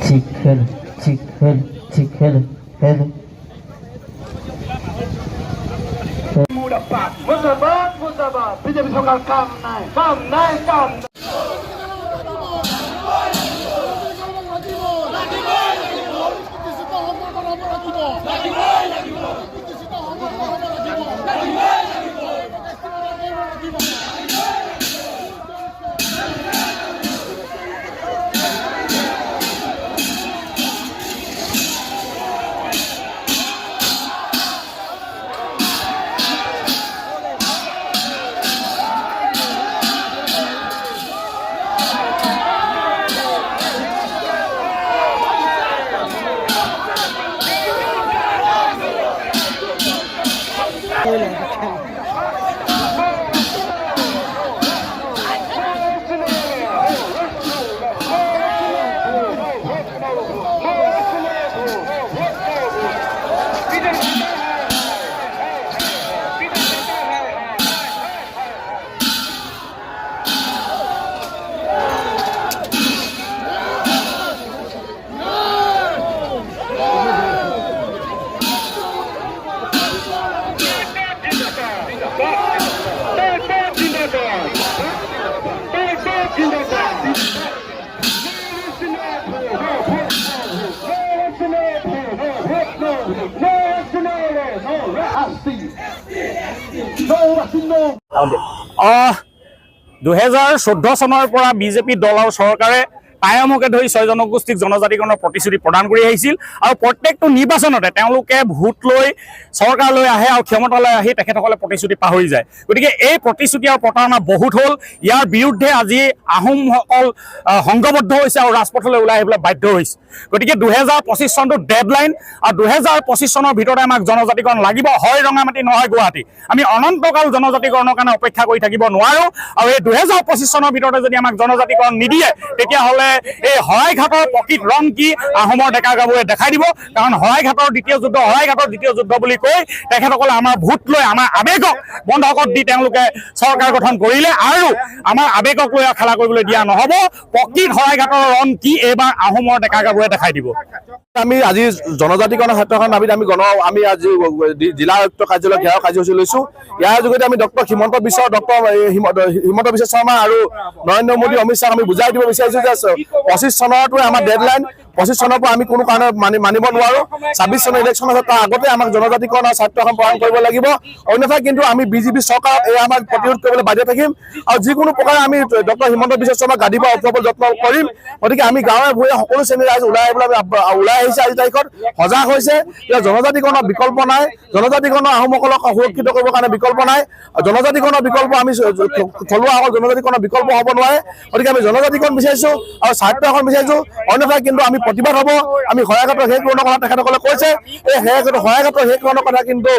Chicken. Muzabat, BJP সৰকাৰ কাম নাই চনৰ পৰা বিজেপি দল আৰু চৰকাৰে কায়মকে ধৰি 6 জনগোষ্ঠীক জনজাতিকৰণৰ প্ৰতিশ্ৰুতি প্ৰদান কৰি আহিছিল আৰু প্ৰত্যেকটো নিৰ্বাচনতে তেওঁলোকে ভোট লৈ চৰকাৰলৈ আহে আৰু ক্ষমতালৈ আহি তেখেতসকলে প্ৰতিশ্ৰুতি পাহৰি যায়। গতিকে এই প্ৰতিশ্ৰুতি আৰু প্ৰতাৰণা বহুত হ'ল। ইয়াৰ বিৰুদ্ধে আজি আহোমসকল সংঘবদ্ধ হৈছে আৰু ৰাজপথলৈ ওলাই আহিবলৈ বাধ্য হৈছে। গতিকে 2025 চনটো ডেডলাইন আৰু 2025 চনৰ ভিতৰতে আমাক জনজাতিকৰণ লাগিব, হয় ৰঙামাটি নহয় গুৱাহাটী। আমি অনন্তকাল জনজাতিকৰণৰ কাৰণে অপেক্ষা কৰি থাকিব নোৱাৰোঁ আৰু এই 2025 চনৰ ভিতৰতে যদি আমাক জনজাতিকৰণ নিদিয়ে তেতিয়াহ'লে এই শৰাইঘাটৰ প্ৰকৃত ৰং কি আহোমৰ ডেকা গাভৰুৱে দেখাই দিব। কাৰণ শৰাইঘাটৰ দ্বিতীয় যুদ্ধ বুলি কৈ তেখেতসকলে আমাৰ ভোট লৈ আমাৰ আৱেগক বন্ধকত দি তেওঁলোকে চৰকাৰ গঠন কৰিলে আৰু আমাৰ আৱেগক লৈ খেলা কৰিবলৈ দিয়া নহ'ব। প্ৰকৃত শৰাইঘাটৰ ৰং কি এইবাৰ আহোমৰ ডেকা গাভৰুৱে দেখাই দিব। আমি আজি জনজাতিকৰণৰ ক্ষেত্ৰখন আমি আজি জিলা আয়ুক্ত কাৰ্যালয় ঘেৰাও কাৰ্যসূচী লৈছোঁ। ইয়াৰ যোগেদি আমি ডক্টৰ হিমন্ত বিশ্ব শৰ্মা আৰু নৰেন্দ্ৰ মোদী অমিত শ্বাহক আমি বুজাই দিব বিচাৰিছোঁ যে 25 চনৰটোৱে আমাৰ ডেডলাইন। 25 চনৰ পৰা আমি কোনো কাৰণে মানিব নোৱাৰোঁ। 26 চনৰ ইলেকশ্যন আছে, তাৰ আগতে আমাক জনজাতিকৰণৰ স্বাৰ্থ এখন প্ৰদান কৰিব লাগিব। অন্যথা কিন্তু আমি বিজেপি চৰকাৰক এই আমাৰ প্ৰতিৰোধ কৰিবলৈ বাধ্য থাকিম আৰু যিকোনো প্ৰকাৰে আমি ডক্টৰ হিমন্ত বিশ্ব শৰ্মাক গাদীৰ পৰা উঠাবলৈ যত্ন কৰিম। গতিকে আমি গাঁৱে ভূঞে সকলো শ্ৰেণীৰ ৰাইজ ওলাই আহিছে আজি তাৰিখত, সজাগ হৈছে যে জনজাতিকৰণৰ বিকল্প নাই। জনজাতিকৰণৰ আহোমসকলক সুৰক্ষিত কৰিবৰ কাৰণে বিকল্প নাই। জনজাতিকৰণৰ বিকল্প আমি থলুৱা অকল জনজাতিকৰণৰ বিকল্প হ'ব নোৱাৰে। গতিকে আমি জনজাতিকৰণ বিচাৰিছোঁ আৰু স্বাৰ্থ এখন বিচাৰিছোঁ। অন্যথা কিন্তু আমি প্ৰতিবাদ হ'ব। আমি শৰাইঘাটৰ শেষ পূৰণৰ কথা তেখেতসকলে কৈছে, এই শৰাইঘাটৰ শেষ পূৰণৰ কথা কিন্তু